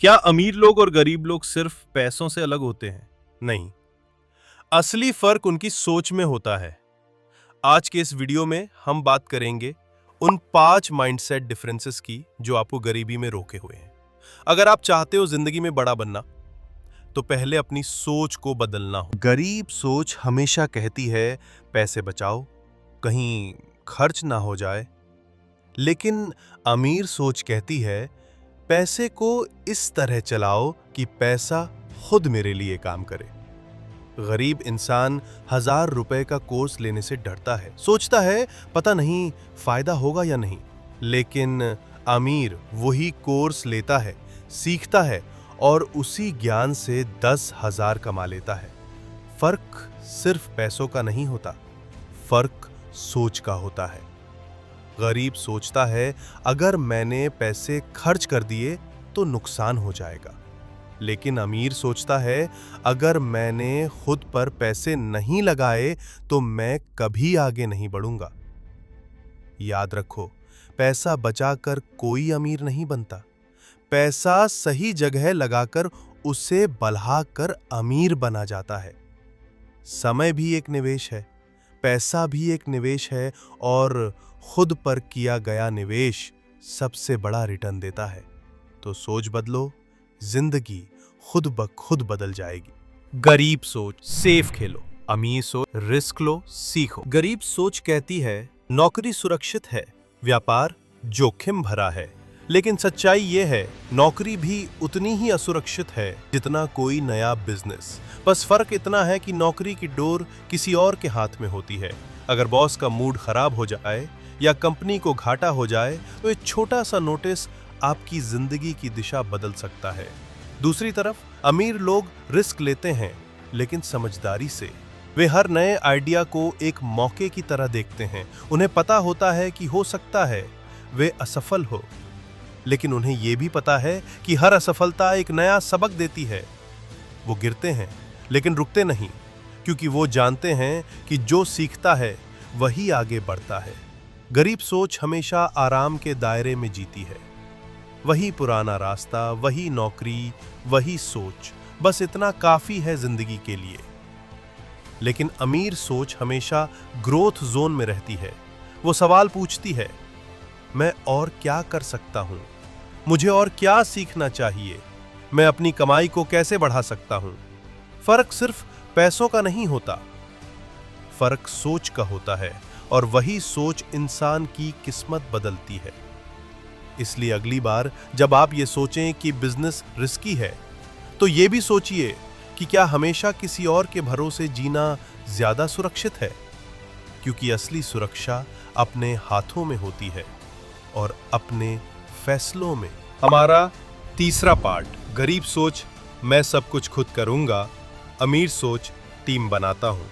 क्या अमीर लोग और गरीब लोग सिर्फ पैसों से अलग होते हैं? नहीं, असली फर्क उनकी सोच में होता है। आज के इस वीडियो में हम बात करेंगे उन 5 माइंडसेट डिफरेंसेस की जो आपको गरीबी में रोके हुए हैं। अगर आप चाहते हो जिंदगी में बड़ा बनना, तो पहले अपनी सोच को बदलना हो। गरीब सोच हमेशा कहती है पैसे बचाओ, कहीं खर्च ना हो जाए। लेकिन अमीर सोच कहती है पैसे को इस तरह चलाओ कि पैसा खुद मेरे लिए काम करे। गरीब इंसान 1000 रुपए का कोर्स लेने से डरता है, सोचता है पता नहीं फायदा होगा या नहीं। लेकिन अमीर वही कोर्स लेता है, सीखता है और उसी ज्ञान से 10,000 कमा लेता है। फर्क सिर्फ पैसों का नहीं होता, फर्क सोच का होता है। गरीब सोचता है अगर मैंने पैसे खर्च कर दिए तो नुकसान हो जाएगा, लेकिन अमीर सोचता है अगर मैंने खुद पर पैसे नहीं लगाए तो मैं कभी आगे नहीं बढ़ूंगा। याद रखो, पैसा बचाकर कोई अमीर नहीं बनता, पैसा सही जगह लगाकर उसे बढ़ाकर अमीर बना जाता है। समय भी एक निवेश है, पैसा भी एक निवेश है और खुद पर किया गया निवेश सबसे बड़ा रिटर्न देता है। तो सोच बदलो, जिंदगी खुद ब खुद बदल जाएगी। गरीब सोच सेफ खेलो, अमीर सोच रिस्क लो, सीखो। गरीब सोच कहती है नौकरी सुरक्षित है, व्यापार जोखिम भरा है। लेकिन सच्चाई यह है नौकरी भी उतनी ही असुरक्षित है जितना कोई नया बिजनेस। बस फर्क इतना है कि नौकरी की डोर किसी और के हाथ में होती है। अगर बॉस का मूड खराब हो जाए या कंपनी को घाटा हो जाए तो एक छोटा सा नोटिस आपकी जिंदगी की दिशा बदल सकता है। दूसरी तरफ अमीर लोग रिस्क लेते हैं, लेकिन समझदारी से। वे हर नए आइडिया को एक मौके की तरह देखते हैं। उन्हें पता होता है कि हो सकता है वे असफल हो, लेकिन उन्हें यह भी पता है कि हर असफलता एक नया सबक देती है। वो गिरते हैं लेकिन रुकते नहीं, क्योंकि वो जानते हैं कि जो सीखता है वही आगे बढ़ता है। गरीब सोच हमेशा आराम के दायरे में जीती है। वही पुराना रास्ता, वही नौकरी, वही सोच, बस इतना काफी है जिंदगी के लिए। लेकिन अमीर सोच हमेशा ग्रोथ जोन में रहती है। वो सवाल पूछती है, मैं और क्या कर सकता हूं? मुझे और क्या सीखना चाहिए? मैं अपनी कमाई को कैसे बढ़ा सकता हूं? फर्क सिर्फ पैसों का नहीं होता, फर्क सोच का होता है, और वही सोच इंसान की किस्मत बदलती है। इसलिए अगली बार जब आप ये सोचें कि बिजनेस रिस्की है, तो ये भी सोचिए कि क्या हमेशा किसी और के भरोसे जीना ज्यादा सुरक्षित है? क्योंकि असली सुरक्षा अपने हाथों में होती है और अपने फैसलों में। हमारा तीसरा पार्ट, गरीब सोच मैं सब कुछ खुद करूंगा, अमीर सोच टीम बनाता हूं।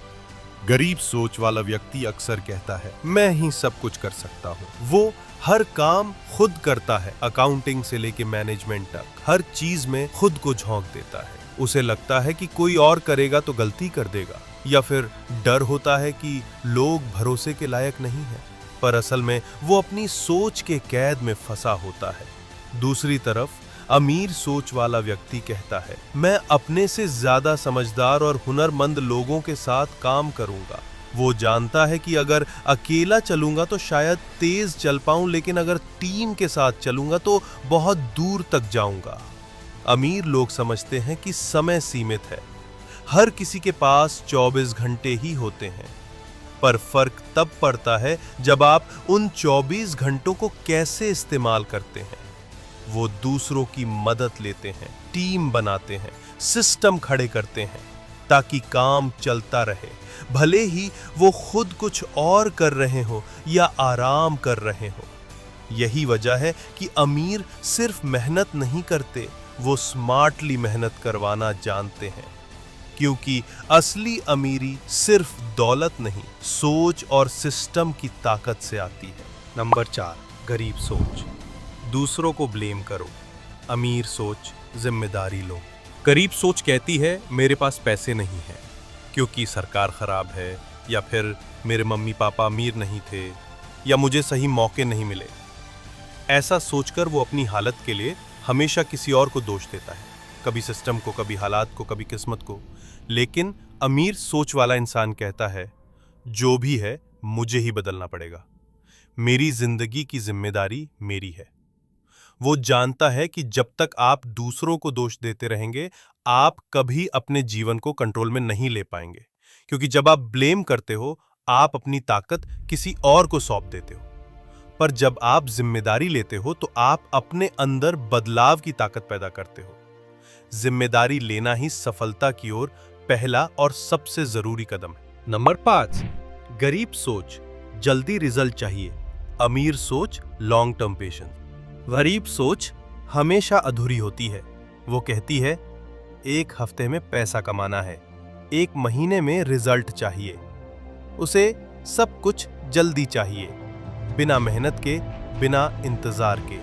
गरीब सोच वाला व्यक्ति अक्सर कहता है मैं ही सब कुछ कर सकता हूं। वो हर काम खुद करता है, अकाउंटिंग से लेके मैनेजमेंट तक, हर चीज में खुद को झोंक देता है। उसे लगता है कि कोई और करेगा तो गलती कर देगा, या फिर डर होता है कि लोग भरोसे के लायक नहीं है। पर असल में वो अपनी सोच के कैद में फंसा होता है। दूसरी तरफ अमीर सोच वाला व्यक्ति कहता है मैं अपने से ज्यादा समझदार और हुनरमंद लोगों के साथ काम करूंगा। वो जानता है कि अगर अकेला चलूंगा तो शायद तेज चल पाऊं, लेकिन अगर टीम के साथ चलूंगा तो बहुत दूर तक जाऊंगा। अमीर लोग समझते हैं कि समय सीमित है, हर किसी के पास 24 घंटे ही होते हैं। पर फर्क तब पड़ता है जब आप उन 24 घंटों को कैसे इस्तेमाल करते हैं। वो दूसरों की मदद लेते हैं, टीम बनाते हैं, सिस्टम खड़े करते हैं ताकि काम चलता रहे, भले ही वो खुद कुछ और कर रहे हो या आराम कर रहे हो। यही वजह है कि अमीर सिर्फ मेहनत नहीं करते, वो स्मार्टली मेहनत करवाना जानते हैं। क्योंकि असली अमीरी सिर्फ दौलत नहीं, सोच और सिस्टम की ताकत से आती है। नंबर 4, गरीब सोच दूसरों को ब्लेम करो, अमीर सोच जिम्मेदारी लो। गरीब सोच कहती है मेरे पास पैसे नहीं है क्योंकि सरकार खराब है, या फिर मेरे मम्मी पापा अमीर नहीं थे, या मुझे सही मौके नहीं मिले। ऐसा सोचकर वो अपनी हालत के लिए हमेशा किसी और को दोष देता है, कभी सिस्टम को, कभी हालात को, कभी किस्मत को। लेकिन अमीर सोच वाला इंसान कहता है, जो भी है मुझे ही बदलना पड़ेगा, मेरी जिंदगी की जिम्मेदारी मेरी है। वो जानता है कि जब तक आप दूसरों को दोष देते रहेंगे, आप कभी अपने जीवन को कंट्रोल में नहीं ले पाएंगे, क्योंकि जब आप ब्लेम करते हो, आप अपनी ताकत किसी और को सौंप देते हो। पर जब आप जिम्मेदारी लेते हो, तो आप अपने अंदर बदलाव की ताकत पैदा करते हो। जिम्मेदारी लेना ही सफलता की ओर पहला और सबसे जरूरी कदम है। नंबर 5, गरीब सोच, जल्दी रिजल्ट चाहिए, अमीर सोच, लॉन्ग टर्म पेशेंस। गरीब सोच हमेशा अधूरी होती है। वो कहती है, एक हफ्ते में पैसा कमाना है, एक महीने में रिजल्ट चाहिए, उसे सब कुछ जल्दी चाहिए, बिना मेहनत के, बिना इंतजार के।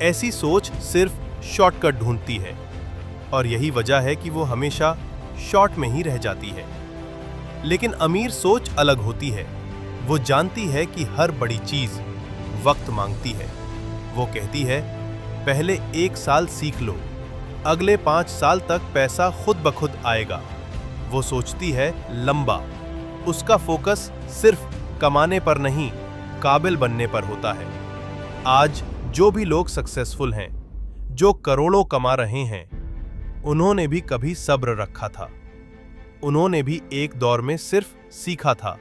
ऐसी सोच सिर्फ शॉर्टकट ढूंढती है, और यही वजह है कि वो हमेशा शॉर्ट में ही रह जाती है। लेकिन अमीर सोच अलग होती है। वो जानती है कि हर बड़ी चीज वक्त मांगती है। वो कहती है, पहले 1 साल सीख लो, अगले 5 साल तक पैसा खुद ब खुद आएगा। वो सोचती है लंबा। उसका फोकस सिर्फ कमाने पर नहीं, काबिल बनने पर होता है। आज जो भी लोग सक्सेसफुल हैं, जो करोड़ों कमा रहे हैं, उन्होंने भी कभी सब्र रखा था। उन्होंने भी एक दौर में सिर्फ सीखा था,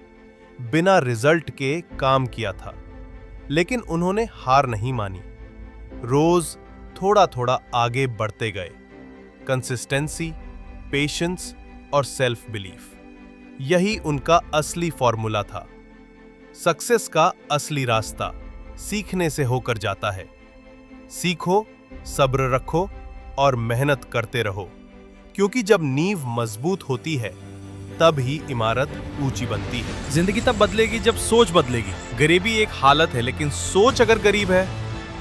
बिना रिजल्ट के काम किया था। लेकिन उन्होंने हार नहीं मानी, रोज थोड़ा थोड़ा आगे बढ़ते गए। कंसिस्टेंसी, पेशेंस और सेल्फ बिलीफ, यही उनका असली फॉर्मूला था। सक्सेस का असली रास्ता सीखने से होकर जाता है। सीखो, सब्र रखो और मेहनत करते रहो, क्योंकि जब नींव मजबूत होती है, तब ही इमारत ऊंची बनती है। जिंदगी तब बदलेगी जब सोच बदलेगी। गरीबी एक हालत है, लेकिन सोच अगर गरीब है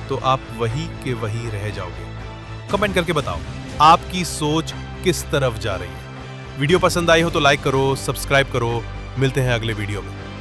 तो आप वही के वही रह जाओगे। कमेंट करके बताओ, आपकी सोच किस तरफ जा रही है। वीडियो पसंद आई हो तो लाइक करो, सब्सक्राइब करो। मिलते हैं अगले वीडियो में।